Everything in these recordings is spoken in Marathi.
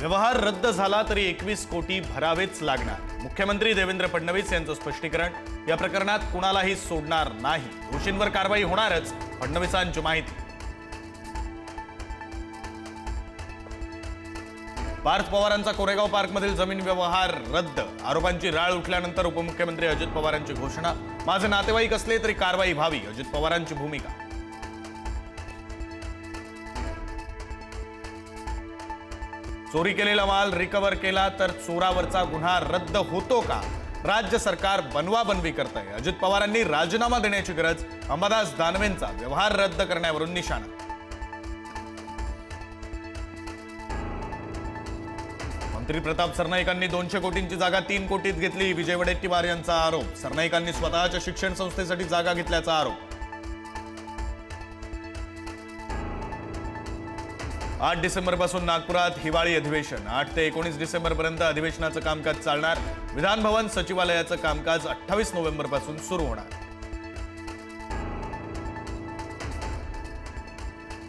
व्यवहार रद्द झाला तरी 21 कोटी भरावेच लागणार। मुख्यमंत्री देवेंद्र फडणवीस यांचं स्पष्टीकरण। या प्रकरणात कुणालाही सोडणार नाही, दोषींवर कारवाई होणारच, फडणवीसांची माहिती। पार्थ पवारांचा कोरेगाव पार्कमधील जमीन व्यवहार रद्द। आरोपांची राळ उठल्यानंतर उपमुख्यमंत्री अजित पवारांची घोषणा। माझे नातेवाईक असले तरी कारवाई व्हावी, अजित पवारांची भूमिका। चोरी केलेला माल रिकव्हर केला तर चोरावरचा गुन्हा रद्द होतो का? राज्य सरकार बनवाबनवी करतंय। अजित पवारांनी राजीनामा देण्याची गरज। अंबादास दानवेंचा व्यवहार रद्द करण्यावरून निशाणा। मंत्री प्रताप सरनाईकांनी 200 कोटींची जागा 3 कोटीत घेतली, विजय वडेट्टीवार यांचा आरोप। सरनाईकांनी स्वतःच्या शिक्षण संस्थेसाठी जागा घेतल्याचा आरोप। 8 डिसेंबरपासून नागपुरात हिवाळी अधिवेशन। 8 ते 19 डिसेंबरपर्यंत अधिवेशनाचं कामकाज चालणार। विधान भवन सचिवालयाचं कामकाज 28 नोव्हेंबरपासून सुरू होणार।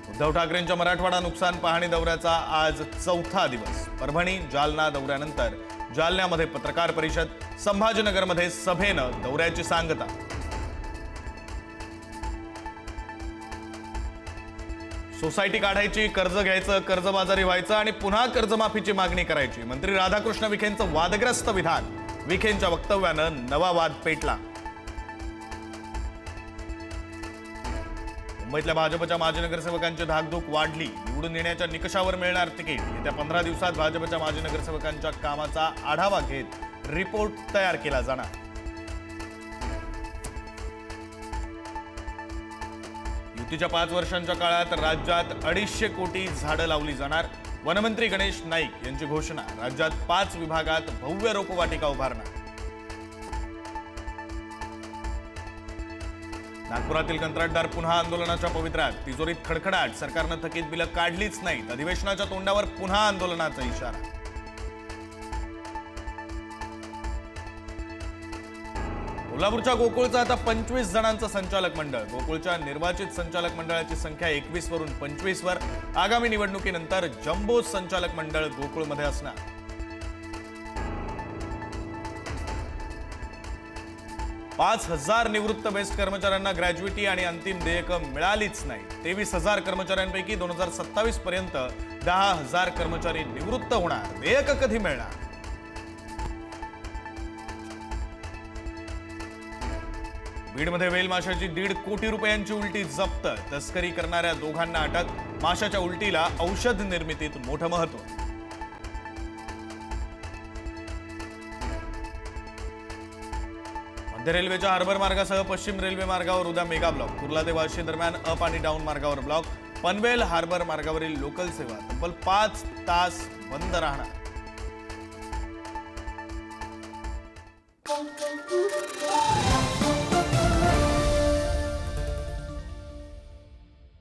उद्धव ठाकरेंच्या मराठवाडा नुकसान पाहणी दौऱ्याचा आज 4था दिवस। परभणी जालना दौऱ्यानंतर जालन्यामध्ये पत्रकार परिषद। संभाजीनगरमध्ये सभेनं दौऱ्याची सांगता। सोसायटी काढायची, कर्ज घ्यायचं, कर्जबाजारी व्हायचं आणि पुन्हा कर्जमाफीची मागणी करायची। मंत्री राधाकृष्ण विखेंचं वादग्रस्त विधान। विखेंच्या वक्तव्यानं नवा वाद पेटला। मुंबईतल्या भाजपच्या माजी नगरसेवकांची धाकधूक वाढली। निवडून येण्याच्या निकषावर मिळणार तिकीट। येत्या 15 दिवसात भाजपच्या माजी नगरसेवकांच्या कामाचा आढावा घेत रिपोर्ट तयार केला जाणार। युतीच्या 5 वर्षांच्या काळात राज्यात 250 कोटी झाडं लावली जाणार। वनमंत्री गणेश नाईक यांची घोषणा। राज्यात 5 विभागात भव्य रोपवाटिका उभारणार। नागपुरातील कंत्राटदार पुन्हा आंदोलनाच्या पवित्र्यात। तिजोरीत खडखडाट। सरकारनं थकीत बिलं काढलीच नाहीत। अधिवेशनाच्या तोंडावर पुन्हा आंदोलनाचा इशारा। कोल्हापूरच्या गोकुळचं आता 25 जणांचं संचालक मंडळ। गोकुळच्या निर्वाचित संचालक मंडळाची संख्या 21 वरून 25 वर। आगामी निवडणुकीनंतर जम्बो संचालक मंडळ गोकुळमध्ये असणार। पाच 5,000 निवृत्त बेस्ट कर्मचाऱ्यांना ग्रॅज्युइटी आणि अंतिम देयकं मिळालीच नाही। 23,000 कर्मचाऱ्यांपैकी 2027 पर्यंत 10,000 कर्मचारी निवृत्त होणार। देयक कधी मिळणार? बीडमध्ये वेल माशाची 1.5 कोटी रुपयांची उलटी जप्त। तस्करी करणाऱ्या दोघांना अटक। माशाच्या उलटीला औषध निर्मितीत मोठं महत्व। मध्य रेल्वेच्या हार्बर मार्गासह पश्चिम रेल्वे मार्गावर उद्या मेगा ब्लॉक। कुर्ला ते वाशी दरम्यान अप आणि डाऊन मार्गावर ब्लॉक। पनवेल हार्बर मार्गावरील लोकल सेवा तब्बल 5 तास बंद राहणार।